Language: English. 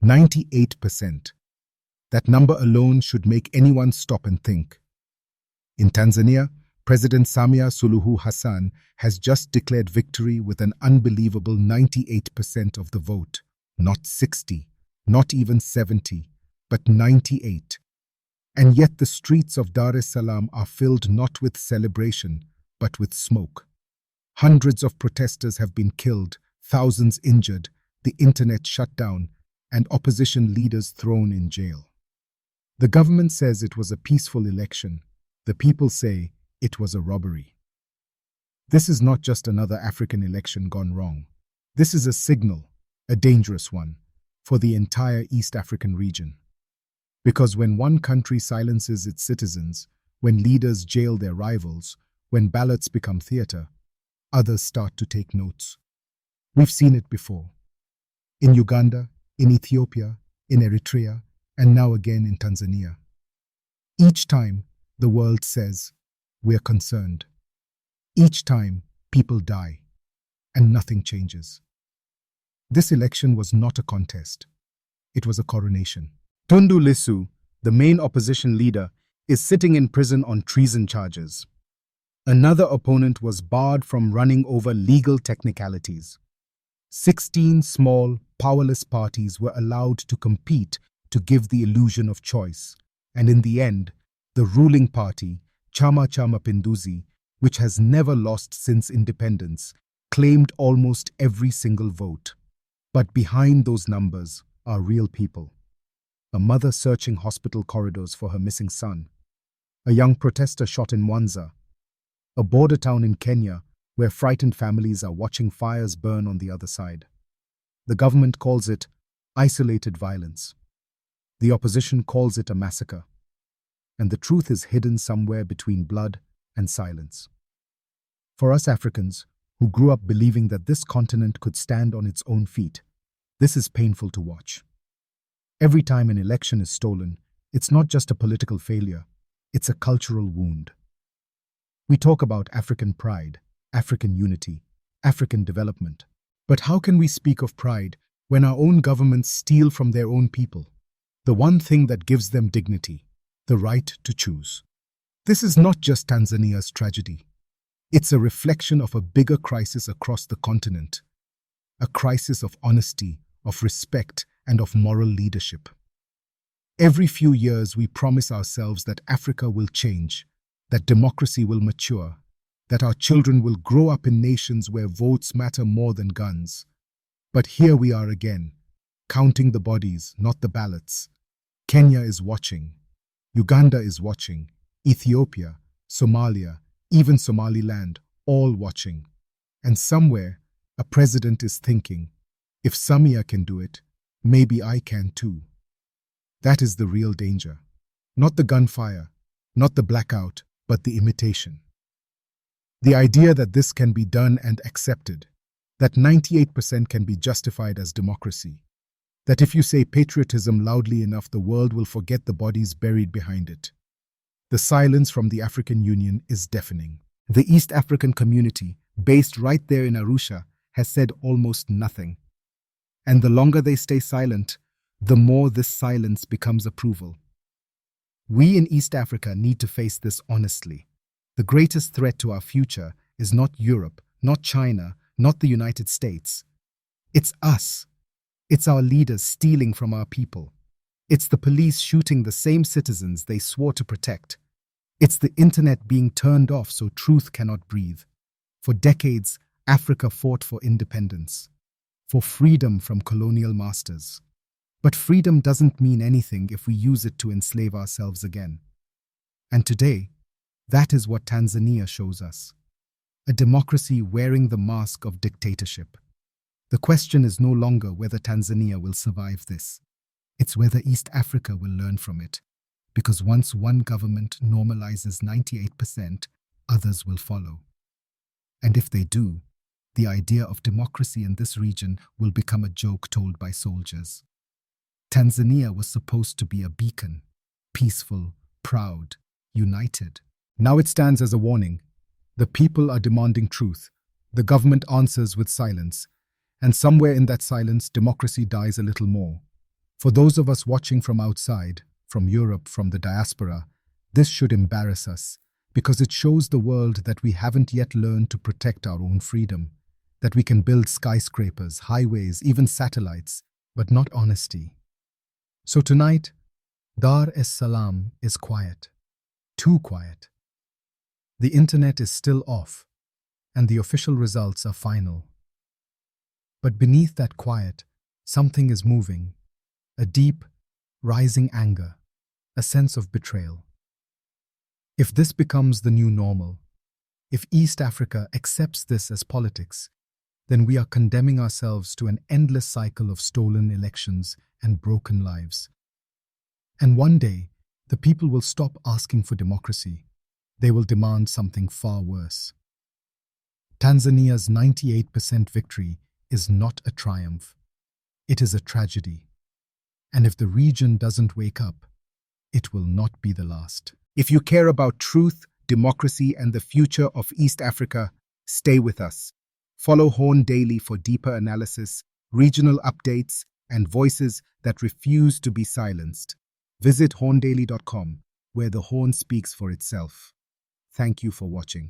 98%. That number alone should make anyone stop and think. In Tanzania, President Samia Suluhu Hassan has just declared victory with an unbelievable 98% of the vote. Not 60, not even 70, but 98. And yet the streets of Dar es Salaam are filled not with celebration, but with smoke. Hundreds of protesters have been killed, thousands injured, the internet shut down, and opposition leaders thrown in jail. The government says it was a peaceful election. The people say it was a robbery. This is not just another African election gone wrong. This is a signal, a dangerous one, for the entire East African region. Because when one country silences its citizens, when leaders jail their rivals, when ballots become theater, others start to take notes. We've seen it before. In Uganda, in Ethiopia, in Eritrea, and now again in Tanzania. Each time, the world says, we're concerned. Each time, people die, and nothing changes. This election was not a contest. It was a coronation. Tundu Lissu, the main opposition leader, is sitting in prison on treason charges. Another opponent was barred from running over legal technicalities. 16 small, powerless parties were allowed to compete to give the illusion of choice. And in the end, the ruling party, Chama cha Mapinduzi, which has never lost since independence, claimed almost every single vote. But behind those numbers are real people. A mother searching hospital corridors for her missing son. A young protester shot in Mwanza. A border town in Kenya where frightened families are watching fires burn on the other side. The government calls it isolated violence. The opposition calls it a massacre. And the truth is hidden somewhere between blood and silence. For us Africans, who grew up believing that this continent could stand on its own feet, this is painful to watch. Every time an election is stolen, it's not just a political failure, it's a cultural wound. We talk about African pride, African unity, African development. But how can we speak of pride when our own governments steal from their own people? The one thing that gives them dignity, the right to choose. This is not just Tanzania's tragedy. It's a reflection of a bigger crisis across the continent. A crisis of honesty, of respect, and of moral leadership. Every few years we promise ourselves that Africa will change, that democracy will mature, that our children will grow up in nations where votes matter more than guns. But here we are again, counting the bodies, not the ballots. Kenya is watching. Uganda is watching. Ethiopia, Somalia, even Somaliland, all watching. And somewhere, a president is thinking, if Samia can do it, maybe I can too. That is the real danger. Not the gunfire, not the blackout, but the imitation. The idea that this can be done and accepted, that 98% can be justified as democracy, that if you say patriotism loudly enough, the world will forget the bodies buried behind it. The silence from the African Union is deafening. The East African community, based right there in Arusha, has said almost nothing. And the longer they stay silent, the more this silence becomes approval. We in East Africa need to face this honestly. The greatest threat to our future is not Europe, not China, not the United States. It's us. It's our leaders stealing from our people. It's the police shooting the same citizens they swore to protect. It's the internet being turned off so truth cannot breathe. For decades, Africa fought for independence, for freedom from colonial masters. But freedom doesn't mean anything if we use it to enslave ourselves again. And today, that is what Tanzania shows us. A democracy wearing the mask of dictatorship. The question is no longer whether Tanzania will survive this. It's whether East Africa will learn from it. Because once one government normalizes 98%, others will follow. And if they do, the idea of democracy in this region will become a joke told by soldiers. Tanzania was supposed to be a beacon, peaceful, proud, united. Now it stands as a warning. The people are demanding truth. The government answers with silence. And somewhere in that silence, democracy dies a little more. For those of us watching from outside, from Europe, from the diaspora, this should embarrass us because it shows the world that we haven't yet learned to protect our own freedom, that we can build skyscrapers, highways, even satellites, but not honesty. So tonight, Dar es Salaam is quiet, too quiet. The internet is still off, and the official results are final. But beneath that quiet, something is moving, a deep, rising anger, a sense of betrayal. If this becomes the new normal, if East Africa accepts this as politics, then we are condemning ourselves to an endless cycle of stolen elections and broken lives. And one day, the people will stop asking for democracy. They will demand something far worse. Tanzania's 98% victory is not a triumph. It is a tragedy. And if the region doesn't wake up, it will not be the last. If you care about truth, democracy, and the future of East Africa, stay with us. Follow Horn Daily for deeper analysis, regional updates, and voices that refuse to be silenced. Visit horndaily.com, where the Horn speaks for itself. Thank you for watching.